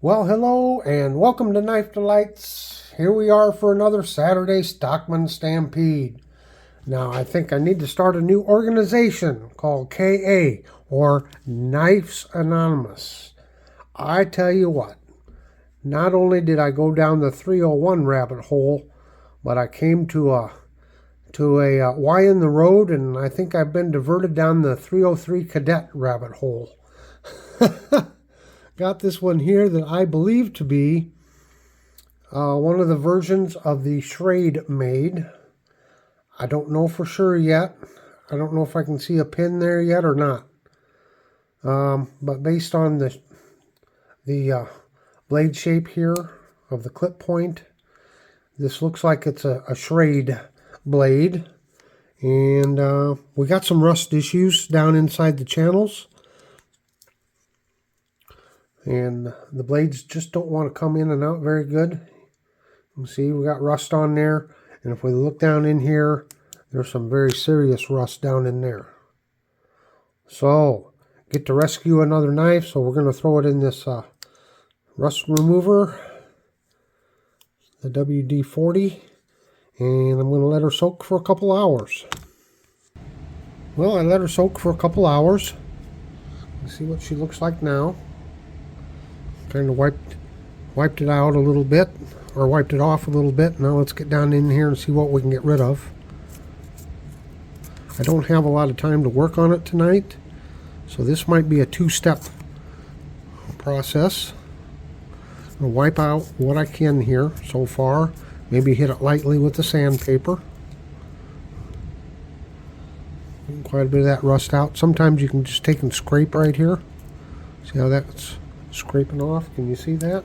Well, hello and welcome to Knife Delights. Here we are for another Saturday Stockman Stampede. Now, I think I need to start a new organization called KA, or Knives Anonymous. I tell you what, not only did I go down the 301 rabbit hole, but I came to a Y in the road, and I think I've been diverted down the 303 Cadet rabbit hole. Got this one here that I believe to be one of the versions of the Schrade made. I don't know for sure yet. I don't know if I can see a pin there yet or not. But based on the blade shape here of the clip point, this looks like it's a Schrade blade. And we got some rust issues down inside the channels. And the blades just don't want to come in and out very good. You can see we got rust on there. And if we look down in here, there's some very serious rust down in there. So, get to rescue another knife. So we're going to throw it in this rust remover, the WD-40. And I'm going to let her soak for a couple hours. Well, I let her soak for a couple hours. Let's see what she looks like now. Kind of wiped it out a little bit, or wiped it off a little bit. Now let's get down in here and see what we can get rid of. I don't have a lot of time to work on it tonight, so this might be a two-step process. I'm going to wipe out what I can here so far. Maybe hit it lightly with the sandpaper. Quite a bit of that rust out. Sometimes you can just take and scrape right here. See how that's scraping off? Can you see that?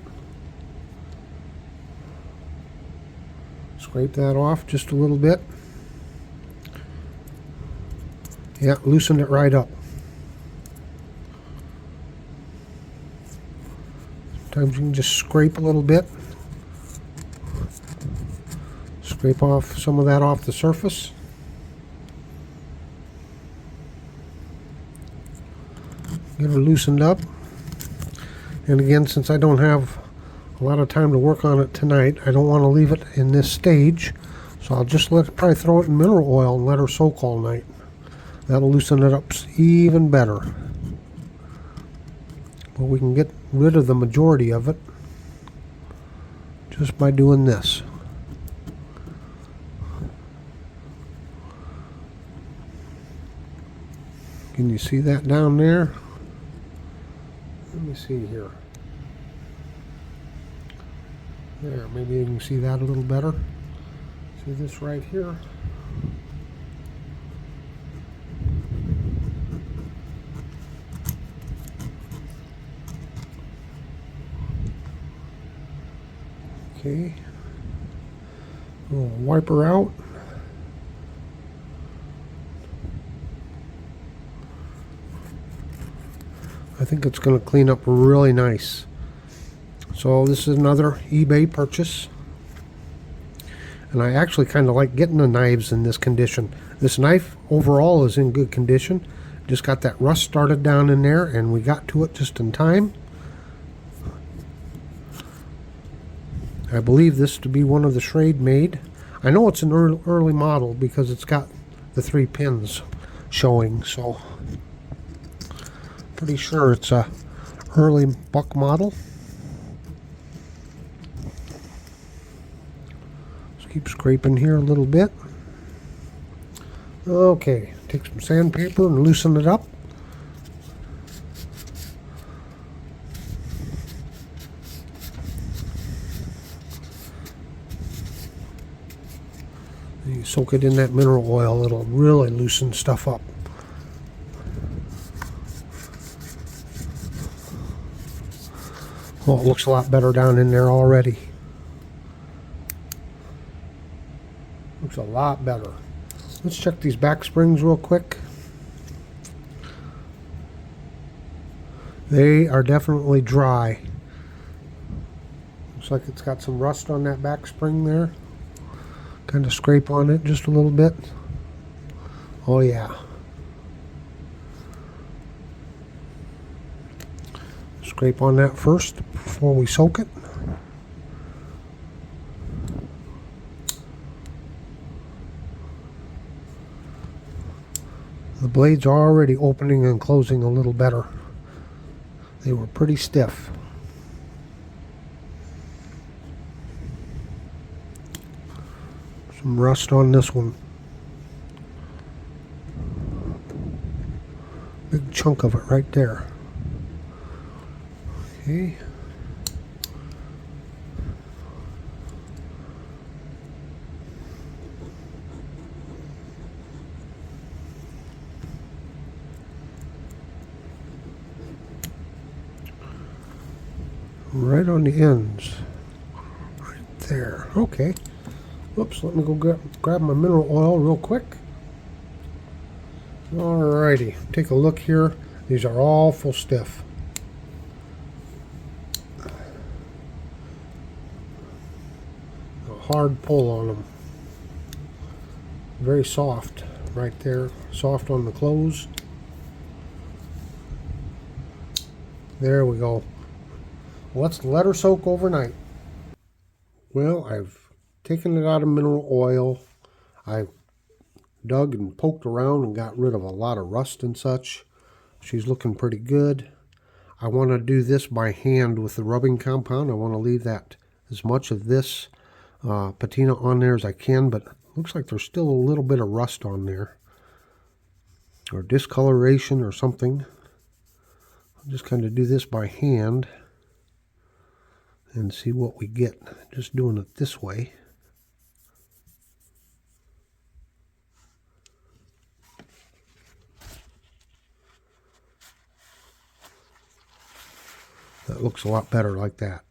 Scrape that off just a little bit. Yeah, loosen it right up. Sometimes you can just scrape a little bit. Scrape off some of that off the surface. Get her loosened up. And again, since I don't have a lot of time to work on it tonight, I don't want to leave it in this stage. So I'll just probably throw it in mineral oil and let her soak all night. That'll loosen it up even better. But we can get rid of the majority of it just by doing this. Can you see that down there? Let me see here. There, maybe you can see that a little better. See this right here? Okay. We'll wipe her out. I think it's going to clean up really nice. So this is another eBay purchase. And I actually kind of like getting the knives in this condition. This knife overall is in good condition. Just got that rust started down in there, and we got to it just in time. I believe this to be one of the Schrade made. I know it's an early model because it's got the 3 pins showing, so pretty sure it's a early buck model. Just keep scraping here a little bit. Okay, take some sandpaper and loosen it up. You soak it in that mineral oil, it'll really loosen stuff up. Well, it looks a lot better down in there already. Looks a lot better. Let's check these back springs real quick. They are definitely dry. Looks like it's got some rust on that back spring there. Kind of scrape on it just a little bit. Oh yeah. Scrape on that first before we soak it. The blades are already opening and closing a little better. They were pretty stiff. Some rust on this one. Big chunk of it right there. Okay. Right on the ends. Right there. Okay. Whoops, let me go grab my mineral oil real quick. Alrighty, take a look here. These are all full stiff. A hard pull on them. Very soft right there. Soft on the close. There we go. Let's let her soak overnight. Well, I've taken it out of mineral oil. I dug and poked around and got rid of a lot of rust and such. She's looking pretty good. I want to do this by hand with the rubbing compound. I want to leave that as much of this patina on there as I can, but it looks like there's still a little bit of rust on there, or discoloration or something. I'll just kind of do this by hand and see what we get just doing it this way. That looks a lot better like that.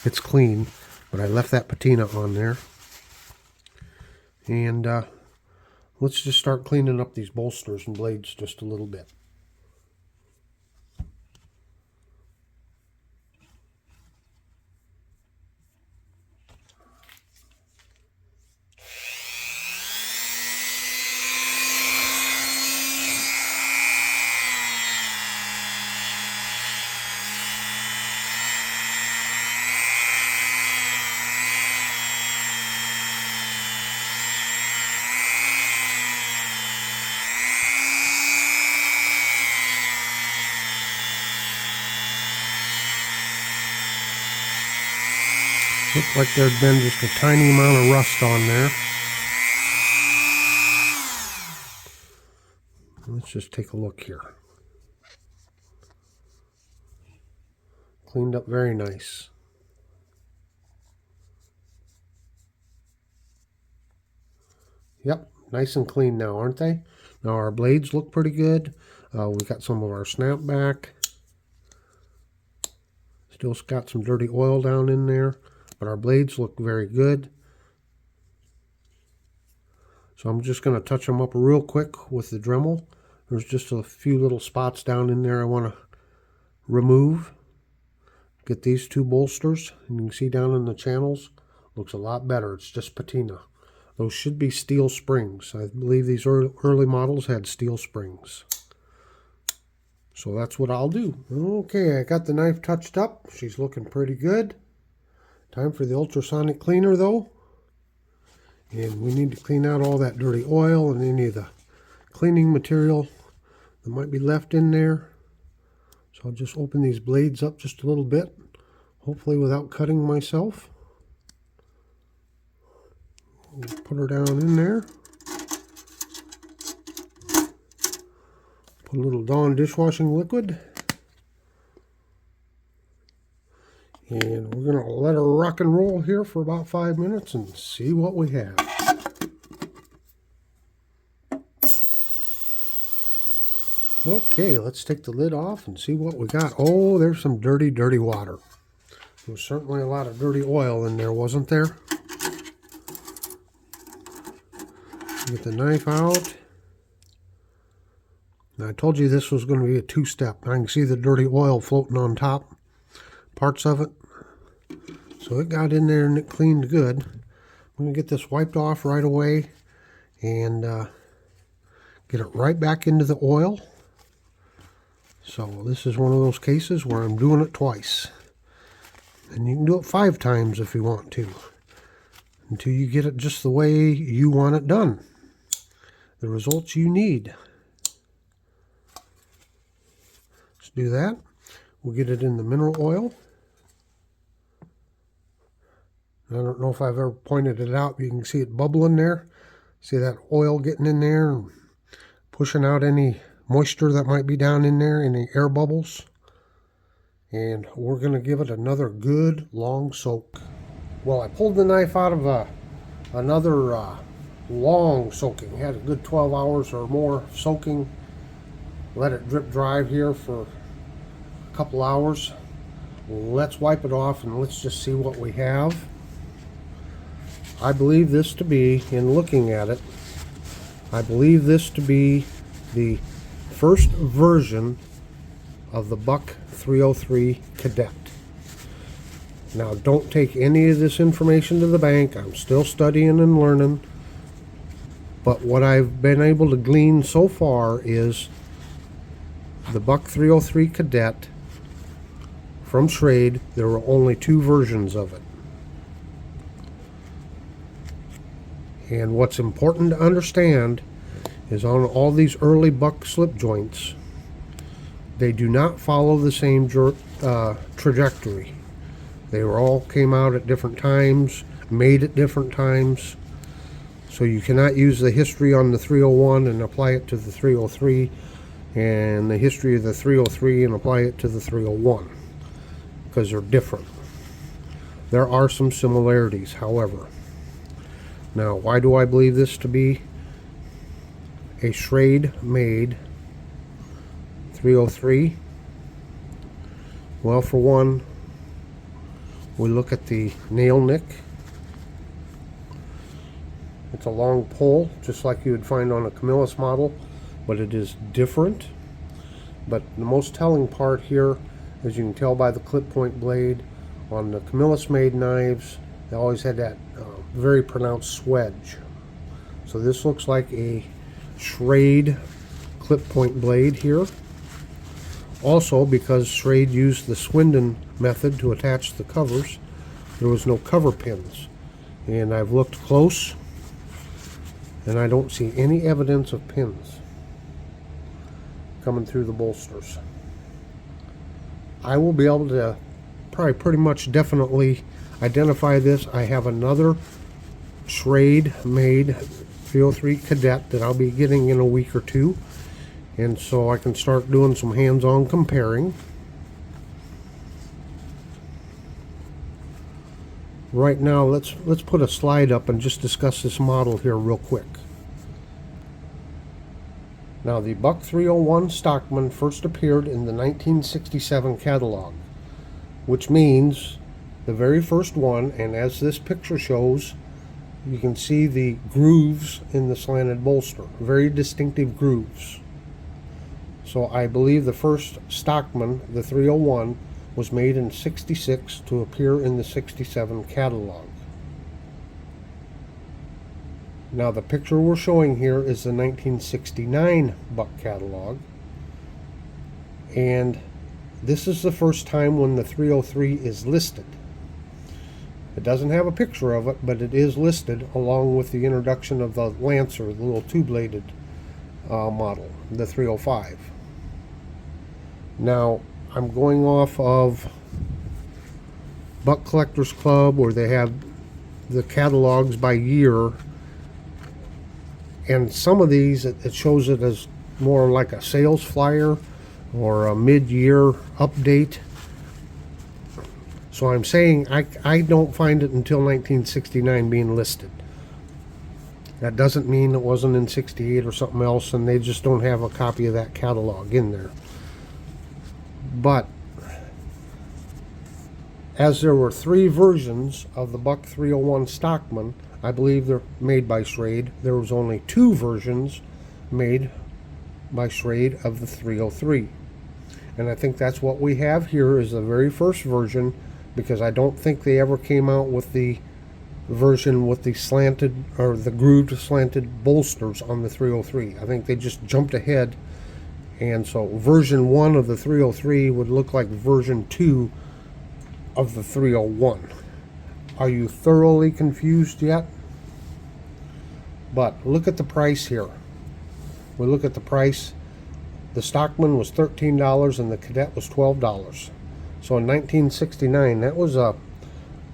It's clean, but I left that patina on there. And let's just start cleaning up these bolsters and blades just a little bit. Looked like there'd been just a tiny amount of rust on there. Let's just take a look here. Cleaned up very nice. Yep, nice and clean now, aren't they? Now our blades look pretty good. We got some of our snap back. Still got some dirty oil down in there, but our blades look very good. So I'm just going to touch them up real quick with the Dremel. There's just a few little spots down in there I want to remove. Get these two bolsters, and you can see down in the channels, looks a lot better. It's just patina. Those should be steel springs. I believe these early models had steel springs. So that's what I'll do. Okay, I got the knife touched up. She's looking pretty good. Time for the ultrasonic cleaner though. And we need to clean out all that dirty oil and any of the cleaning material that might be left in there. So I'll just open these blades up just a little bit, hopefully without cutting myself. We'll put her down in there. Put a little Dawn dishwashing liquid. And we're going to let her rock and roll here for about 5 minutes and see what we have. Okay, let's take the lid off and see what we got. Oh, there's some dirty, dirty water. There was certainly a lot of dirty oil in there, wasn't there? Get the knife out. Now, I told you this was going to be a two-step. I can see the dirty oil floating on top. Parts of it. So it got in there and it cleaned good. I'm going to get this wiped off right away and get it right back into the oil. So this is one of those cases where I'm doing it twice. And you can do it 5 times if you want to, until you get it just the way you want it done. The results you need. Let's do that. We'll get it in the mineral oil. I don't know if I've ever pointed it out. You can see it bubbling there. See that oil getting in there and pushing out any moisture that might be down in there, any air bubbles. And we're going to give it another good long soak. Well, I pulled the knife out of another long soaking. Had a good 12 hours or more soaking. Let it drip dry here for a couple hours. Let's wipe it off and let's just see what we have. I believe this to be, in looking at it, I believe this to be the first version of the Buck 303 Cadet. Now, don't take any of this information to the bank. I'm still studying and learning. But what I've been able to glean so far is the Buck 303 Cadet from Schrade. There were only 2 versions of it. And what's important to understand is on all these early Buck slip joints, they do not follow the same trajectory. They were all came out at different times, made at different times. So you cannot use the history on the 301 and apply it to the 303, and the history of the 303 and apply it to the 301, because they're different. There are some similarities, however. Now, why do I believe this to be a Schrade made 303? Well, for one, we look at the nail nick. It's a long pull, just like you would find on a Camillus model, but it is different. But the most telling part here, as you can tell by the clip point blade, on the Camillus made knives, they always had that very pronounced swedge. So this looks like a Schrade clip point blade here. Also, because Schrade used the Swindon method to attach the covers, there was no cover pins. And I've looked close, and I don't see any evidence of pins coming through the bolsters. I will be able to probably pretty much definitely identify this. I have another Schrade made 303 Cadet that I'll be getting in a week or 2, and so I can start doing some hands-on comparing. Right now, let's put a slide up and just discuss this model here real quick. Now, the Buck 301 Stockman first appeared in the 1967 catalog, which means the very first one, and as this picture shows, you can see the grooves in the slanted bolster, very distinctive grooves. So I believe the first Stockman, the 301, was made in '66 to appear in the '67 catalog. Now the picture we're showing here is the 1969 Buck catalog, and this is the first time when the 303 is listed. It doesn't have a picture of it, but it is listed along with the introduction of the Lancer, the little two-bladed model, the 305. Now, I'm going off of Buck Collectors Club, where they have the catalogs by year, and some of these, it shows it as more like a sales flyer or a mid-year update. So I'm saying I don't find it until 1969 being listed. That doesn't mean it wasn't in '68 or something else, and they just don't have a copy of that catalog in there. But as there were 3 versions of the Buck 301 Stockman, I believe they're made by Schrade, there was only 2 versions made by Schrade of the 303. And I think that's what we have here is the very first version, because I don't think they ever came out with the version with the slanted or the grooved slanted bolsters on the 303. I think they just jumped ahead And so version 1 of the 303 would look like version 2 of the 301. Are you thoroughly confused yet? But look at the price here. We look at the price. The Stockman was $13 and the Cadet was $12. So in 1969, that was a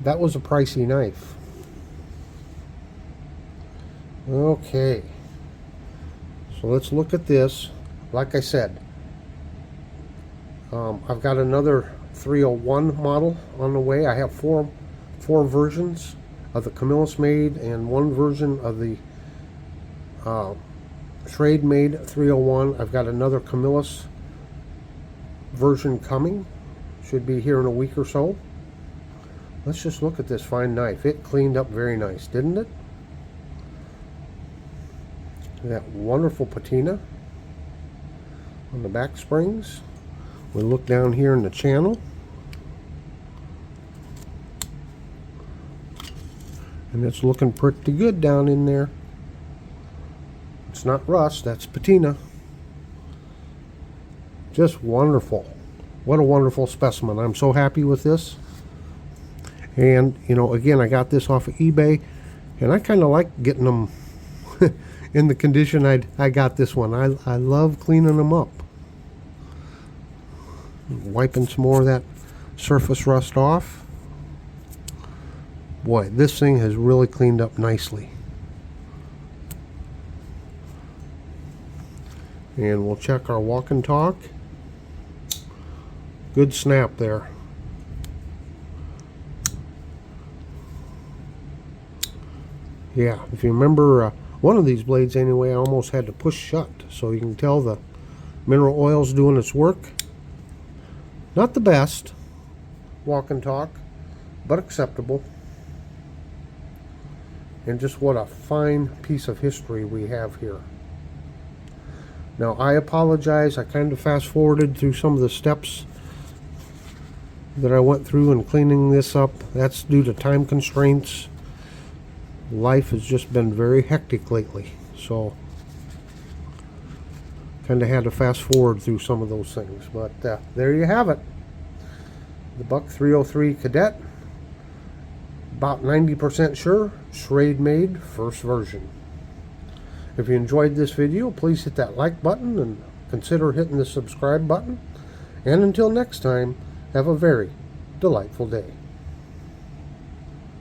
pricey knife. Okay. So let's look at this. Like I said, I've got another 301 model on the way. I have four versions of the Camillus made and one version of the trade made 301. I've got another Camillus version coming. Should be here in a week or so. Let's just look at this fine knife. It cleaned up very nice, didn't it? That wonderful patina on the back springs. We look down here in the channel, and it's looking pretty good down in there. It's not rust, that's patina. Just wonderful. What a wonderful specimen. I'm so happy with this. And you know, again, I got this off of eBay, and I kind of like getting them in the condition I got this one. I love cleaning them up, wiping some more of that surface rust off. Boy, this thing has really cleaned up nicely. And we'll check our walk and talk. Good snap there. Yeah, if you remember one of these blades anyway, I almost had to push shut, so you can tell the mineral oil's doing its work. Not the best walk and talk, but acceptable. And just what a fine piece of history we have here. Now, I apologize, I kind of fast forwarded through some of the steps that I went through in cleaning this up. That's due to time constraints. Life has just been very hectic lately, so kind of had to fast forward through some of those things. But there you have it. The Buck 303 Cadet. About 90% sure, Schrade made, first version. If you enjoyed this video, please hit that like button and consider hitting the subscribe button. And until next time, have a very delightful day.